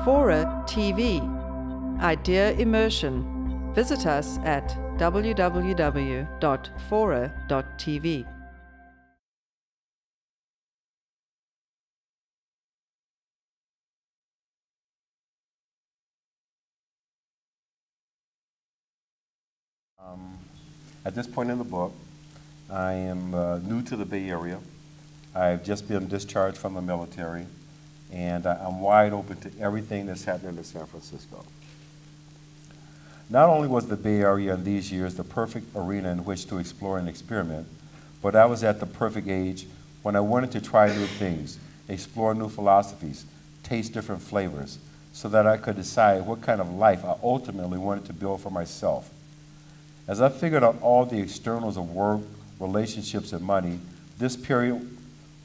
FORA.tv. Idea Immersion. Visit us at www.FORA.tv. At this point in the book, I am new to the Bay Area. I've just been discharged from the military, and I'm wide open to everything that's happening in San Francisco. Not only was the Bay Area in these years the perfect arena in which to explore and experiment, but I was at the perfect age when I wanted to try new things, explore new philosophies, taste different flavors, so that I could decide what kind of life I ultimately wanted to build for myself. As I figured out all the externals of work, relationships, and money, this period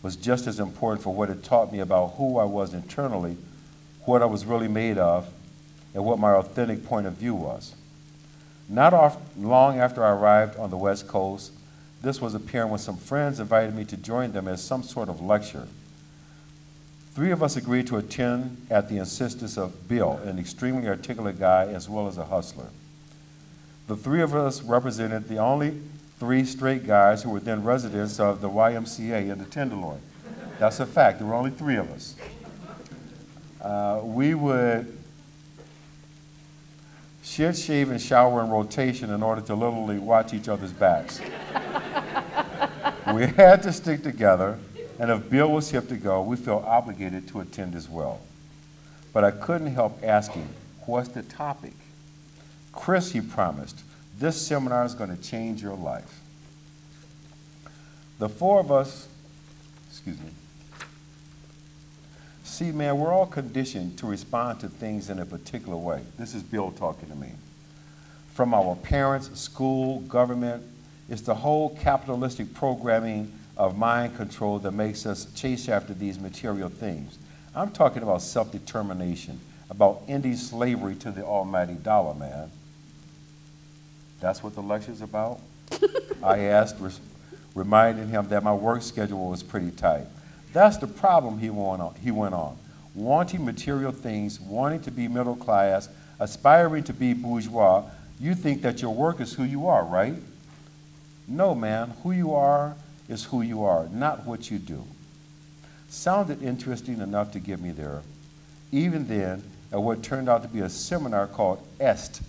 was just as important for what it taught me about who I was internally, what I was really made of, and what my authentic point of view was. Not long after I arrived on the West Coast, this was apparent when some friends invited me to join them as some sort of lecture. 3 of us agreed to attend at the insistence of Bill, an extremely articulate guy as well as a hustler. The 3 of us represented the only 3 straight guys who were then residents of the YMCA in the Tenderloin. That's a fact. There were only 3 of us. We would shit, shave, and shower in rotation in order to literally watch each other's backs. We had to stick together, and if Bill was hip to go, we felt obligated to attend as well. But I couldn't help asking, what's the topic? Chris, he promised, this seminar is going to change your life. The 4 of us, see, man, we're all conditioned to respond to things in a particular way. This is Bill talking to me. From our parents, school, government, it's the whole capitalistic programming of mind control that makes us chase after these material things. I'm talking about self-determination, about ending slavery to the almighty dollar, man. That's what the lecture's about? I asked, reminding him that my work schedule was pretty tight. That's the problem, he went on. Wanting material things, wanting to be middle class, aspiring to be bourgeois, you think that your work is who you are, right? No, man, who you are is who you are, not what you do. Sounded interesting enough to get me there. Even then, at what turned out to be a seminar called EST,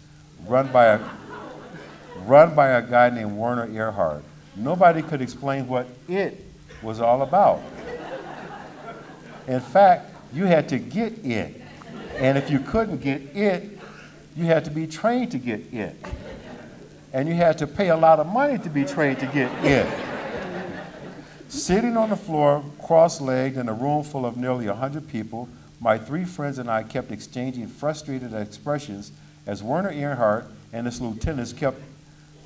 run by a guy named Werner Erhard. Nobody could explain what it was all about. In fact, you had to get it. And if you couldn't get it, you had to be trained to get it. And you had to pay a lot of money to be trained to get it. Sitting on the floor, cross-legged in a room full of nearly 100 people, my 3 friends and I kept exchanging frustrated expressions as Werner Erhard and his lieutenants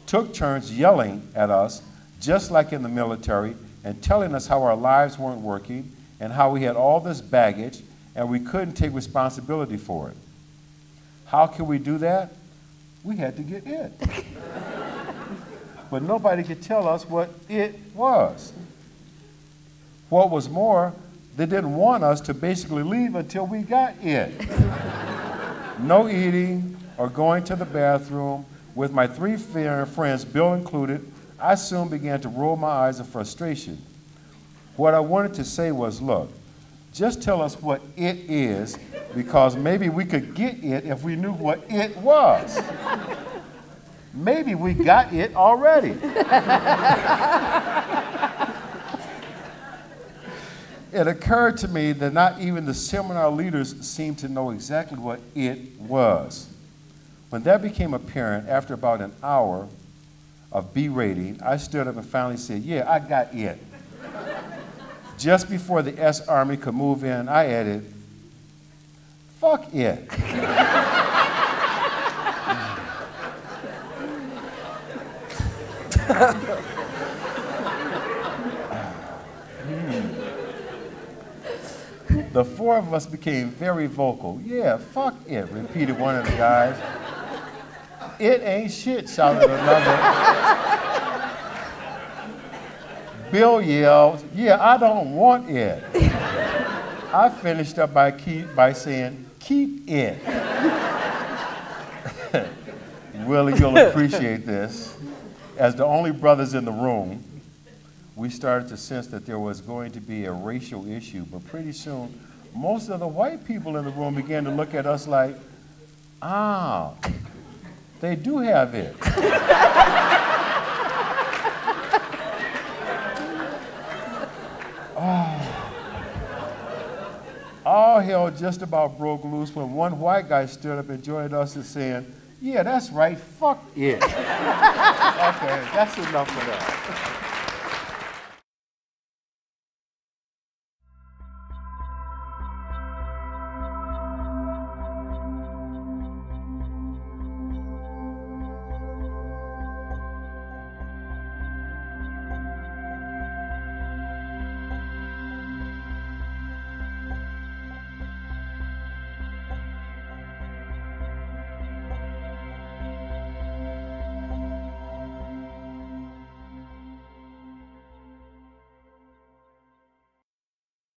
took turns yelling at us, just like in the military, and telling us how our lives weren't working and how we had all this baggage and we couldn't take responsibility for it. How could we do that? We had to get it. But nobody could tell us what it was. What was more, they didn't want us to basically leave until we got it. No eating or going to the bathroom. With my 3 friends, Bill included, I soon began to roll my eyes in frustration. What I wanted to say was, look, just tell us what it is, because maybe we could get it if we knew what it was. Maybe we got it already. It occurred to me that not even the seminar leaders seemed to know exactly what it was. When that became apparent, after about an hour of berating, I stood up and finally said, yeah, I got it. Just before the S Army could move in, I added, fuck it. The 4 of us became very vocal. Yeah, fuck it, repeated one of the guys. It ain't shit, shouted another. Bill yelled, yeah, I don't want it. I finished up by saying, Keep it. Willie, you'll appreciate this. As the only brothers in the room, we started to sense that there was going to be a racial issue, but pretty soon, most of the white people in the room began to look at us like, ah, they do have it. All hell just about broke loose when one white guy stood up and joined us in saying, yeah, that's right, fuck it. Okay, that's enough of that.